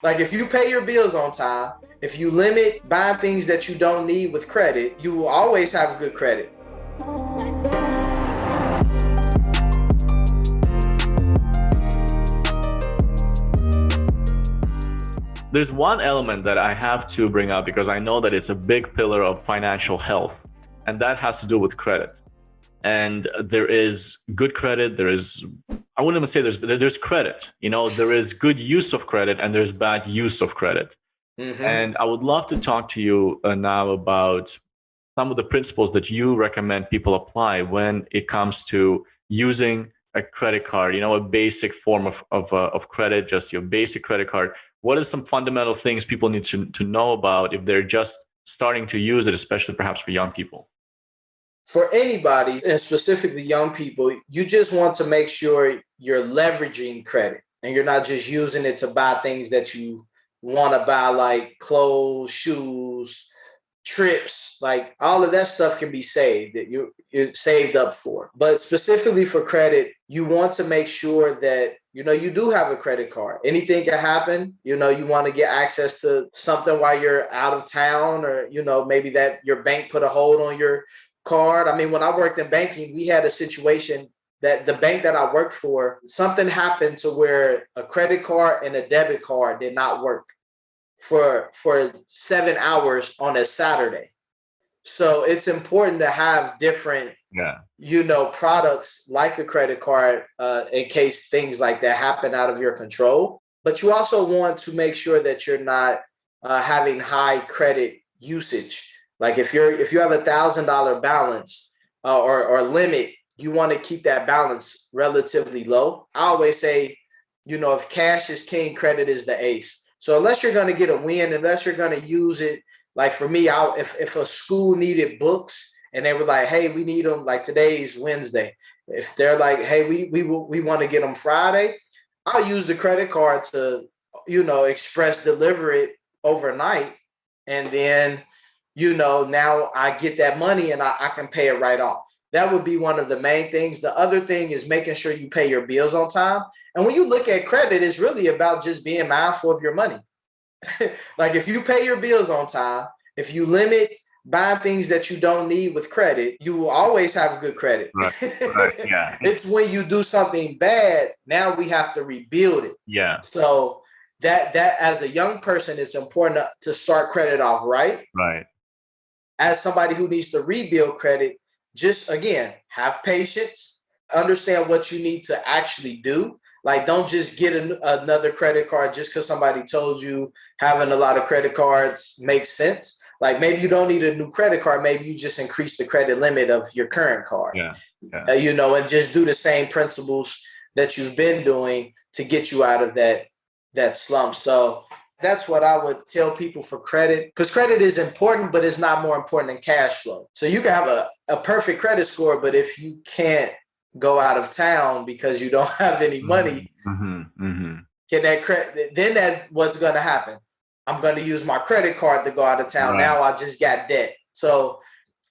Like if you pay your bills on time, if you limit buying things that you don't need with credit, you will always have good credit. There's one element that I have to bring up because I know that it's a big pillar of financial health, and that has to do with credit. And there is good credit, I wouldn't even say there's credit. There is good use of credit and there's bad use of credit. Mm-hmm. And I would love to talk to you now about some of the principles that you recommend people apply when it comes to using a credit card, a basic form of credit, just your basic credit card. What are some fundamental things people need to know about if they're just starting to use it, especially perhaps for young people? For anybody, and specifically young people, you just want to make sure you're leveraging credit and you're not just using it to buy things that you want to buy, like clothes, shoes, trips, like all of that stuff can be saved that you're saved up for. But specifically for credit, you want to make sure that you do have a credit card. Anything can happen. You want to get access to something while you're out of town, or maybe that your bank put a hold on your card. I mean, when I worked in banking, we had a situation that the bank that I worked for, something happened to where a credit card and a debit card did not work for 7 hours on a Saturday. So it's important to have different, products like a credit card in case things like that happen out of your control. But you also want to make sure that you're not having high credit usage. Like if you have $1,000 balance or limit, you want to keep that balance relatively low. I always say, if cash is king, credit is the ace. So unless you're going to get a win, unless you're going to use it, like for me, if a school needed books and they were like, hey, we need them, like today's Wednesday. If they're like, hey, we want to get them Friday, I'll use the credit card to, express deliver it overnight. And then, now I get that money and I can pay it right off. That would be one of the main things. The other thing is making sure you pay your bills on time. And when you look at credit, it's really about just being mindful of your money. Like if you pay your bills on time, if you limit buying things that you don't need with credit, you will always have good credit. Right, right, yeah. It's when you do something bad, now we have to rebuild it. Yeah. So that as a young person, it's important to start credit off right. Right. As somebody who needs to rebuild credit, just again, have patience, understand what you need to actually do. Like, don't just get another credit card just because somebody told you having a lot of credit cards makes sense. Like maybe you don't need a new credit card. Maybe you just increase the credit limit of your current card, yeah. And just do the same principles that you've been doing to get you out of that slump. So that's what I would tell people for credit, because credit is important, but it's not more important than cash flow. So you can have a perfect credit score, but if you can't go out of town because you don't have any money, can that credit? Then that what's going to happen? I'm going to use my credit card to go out of town. Right. Now I just got debt. So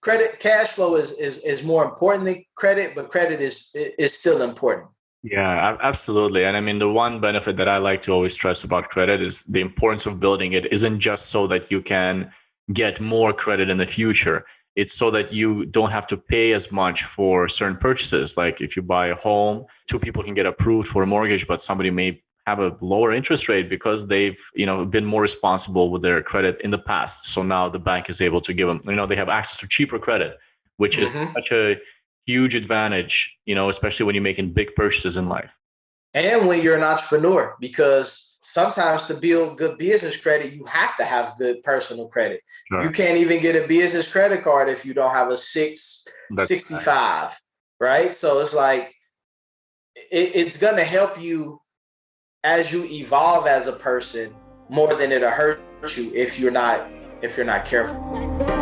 cash flow is more important than credit, but credit is still important. Yeah, absolutely. And I mean, the one benefit that I like to always stress about credit is the importance of building it isn't just so that you can get more credit in the future. It's so that you don't have to pay as much for certain purchases. Like if you buy a home, two people can get approved for a mortgage, but somebody may have a lower interest rate because they've, been more responsible with their credit in the past. So now the bank is able to give them, they have access to cheaper credit, which is such a huge advantage, especially when you're making big purchases in life. And when you're an entrepreneur, because sometimes to build good business credit, you have to have good personal credit. Sure. You can't even get a business credit card if you don't have a 665, right? So it's like, it's going to help you as you evolve as a person more than it'll hurt you if you're not careful.